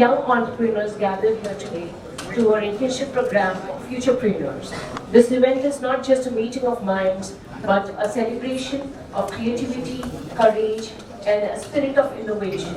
young entrepreneurs gathered here today to our internship program, Futurepreneurs. This event is not just a meeting of minds, but a celebration of creativity, courage, and a spirit of innovation.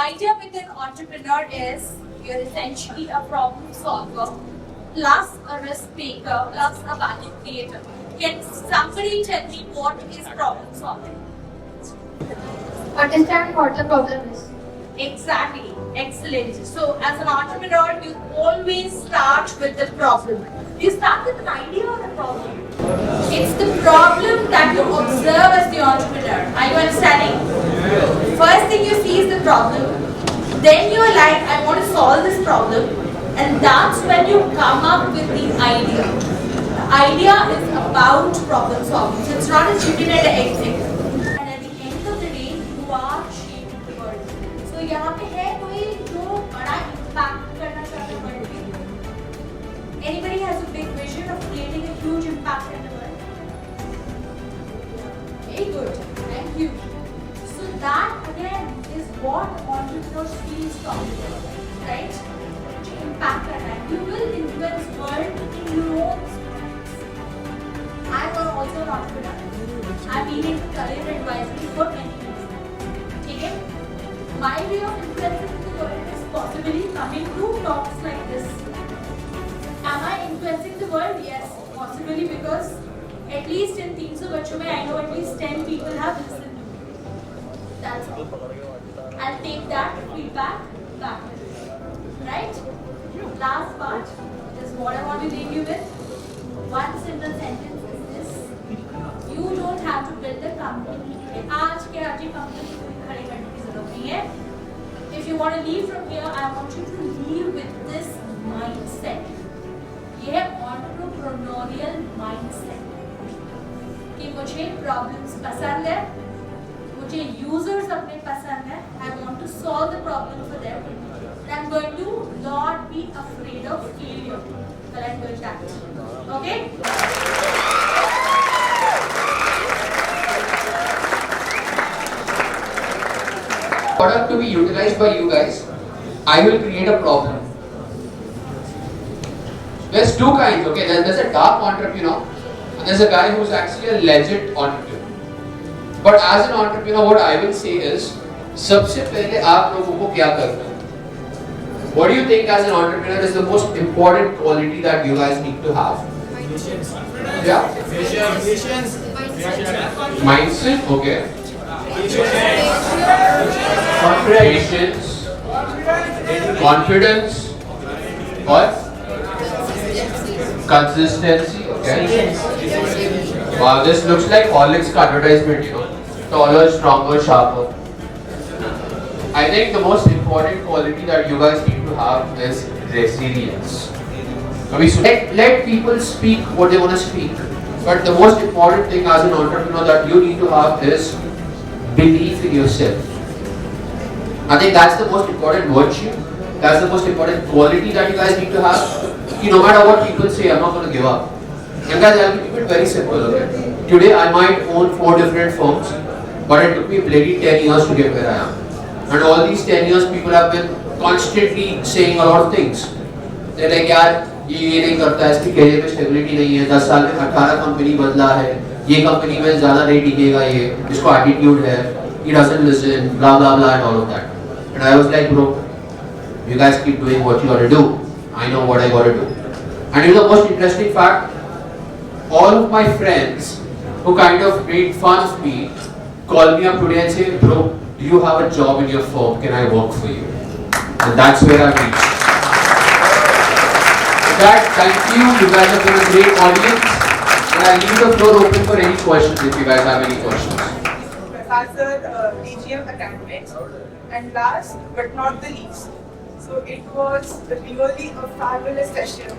Idea with an entrepreneur is you're essentially a problem solver plus a risk taker plus a value creator. Can somebody tell me what is problem solving? Understand what the problem is. Exactly. Excellent. So as an entrepreneur, you always start with the problem. You start with an idea or the problem? It's the problem that you observe as the entrepreneur. Are you understanding? First thing you see is the problem. Then you're like, I want to solve this problem. And that's when you come up with the idea. The idea is about problem solving. So it's not a chicken and egg thing. And at the end of the day, you are shaping the world. So यहाँ पे है कोई जो बड़ा impact करना चाहता है world में? Anybody has a big vision of creating a huge impact in the world? Very good. Thank you. So that again is what entrepreneurs feel strongly, right? Impact करना है. You will influence world in your own space. I'm also an entrepreneur. I've been in career advisory for many years. ठीक है? My way of influencing the world is possibly coming to talks like this. Am I influencing the world? Yes, possibly, because at least in 300 बच्चों में I know at least 10 people have listened to me. That's all. I'll take that feedback back. Right? Last part is what I want to leave you with. One simple sentence is this. You don't have to build a company. आज के आज company को खड़े करने की जरूरत नहीं है. If you want to leave from here, I want you to leave with this mindset. ये है entrepreneurial mindset. कि मुझे problems पसंद है, मुझे users अपने पसंद है. I want to solve the problem for them. And I'm going to not be afraid of failure. But I'm going to act. Okay? Product to be utilized by you guys, I will create a problem. There's two kinds, okay? There's a dark entrepreneur and there's a guy who's actually a legit entrepreneur. But as an entrepreneur, what I will say is, सबसे पहले आप लोगों को क्या करना है? What do you think as an entrepreneur is the most important quality that you guys need to have? Yeah. Patience. Mindset, okay. Patience, confidence, what? Consistency, okay. Wow, this looks like Horlicks advertisement, you know. Taller, stronger, sharper. I think the most important quality that you guys need to have is resilience. Let people speak what they want to speak. But the most important thing as an entrepreneur that you need to have is belief in yourself. I think that's the most important virtue. That's the most important quality that you guys need to have. No matter what people say, I'm not going to give up. And guys, I'll keep it very simple. Okay? Today I might own 4 different firms, but it took me bloody 10 years to get where I am. And all these 10 years, people have been constantly saying a lot of things. They're like, यार ये नहीं करता है, इसकी career में stability नहीं है, 10 साल में 18 कंपनी बदला है, ये कंपनी में ज़्यादा नहीं टिकेगा, ये इसको एटीट्यूड है, he doesn't listen, blah blah blah and all of that. And I was like, bro, you guys keep doing what you gotta do. I know what I gotta do. And you know the most interesting fact, all of my friends who kind of made fun of me call me up today and say, bro, do you have a job in your firm? Can I work for you? And that's where I reached. With that, thank you. You guys have been a great audience. I'll leave the floor open for any questions if you guys have any questions. Professor DGM Academics. And last but not the least, so it was really a fabulous session.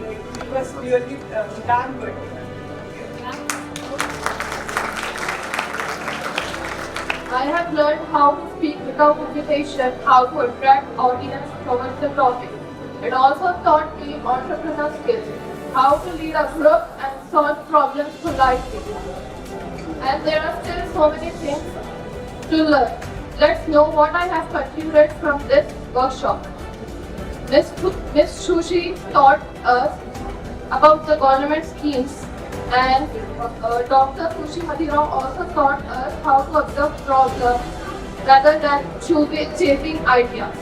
Like, it was really damn good. I have learned how to speak without hesitation, how to attract audience towards the topic. It also taught me entrepreneur skills, how to lead a group and solve problems politely. And there are still so many things to learn. Let's know what I have contributed from this workshop. Miss Sushi taught us about the government schemes, and Dr. Sushi Madhiram also taught us how to observe problems rather than chasing ideas.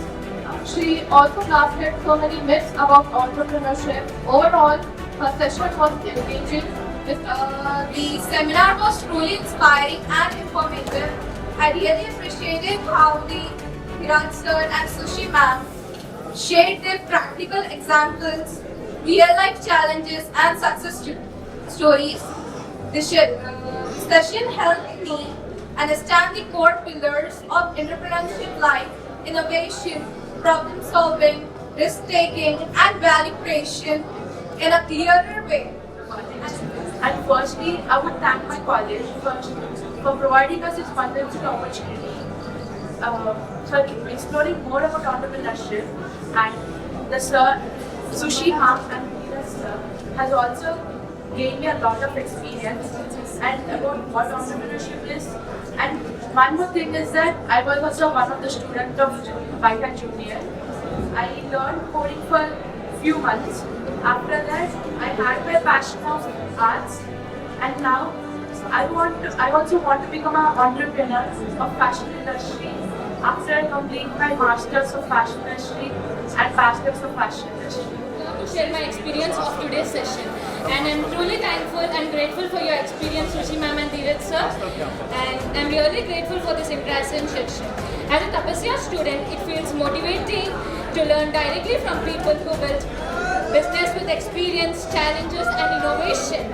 She also blasted so many myths about entrepreneurship. Overall, her session was engaging. The seminar was truly inspiring and informative. I really appreciated how the Hiran sir and Sushi ma'am shared their practical examples, real-life challenges and success stories. This session helped me understand the core pillars of entrepreneurship like innovation, problem solving, risk taking and value creation in a clearer way. And firstly, I would thank my college for providing us this wonderful opportunity for exploring more about entrepreneurship. And the sir, Sushi ma'am and Neeraj sir has also gained me a lot of experience and about what entrepreneurship is. And one more thing is that I was also one of the students of Vita Junior. I learned coding for a few months. After that, I had my passion of arts, and now I also want to become an entrepreneur of fashion industry after I complete my masters of fashion industry and bachelors of fashion industry. To share my experience of today's session, and I'm truly thankful and grateful for your experience, Sushi ma'am and Dheeraj sir, and I'm really grateful for this impressive session. As a Tapasya student, it feels motivating to learn directly from people who build business with experience, challenges and innovation.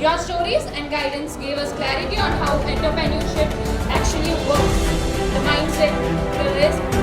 Your stories and guidance gave us clarity on how entrepreneurship actually works, the mindset, the risk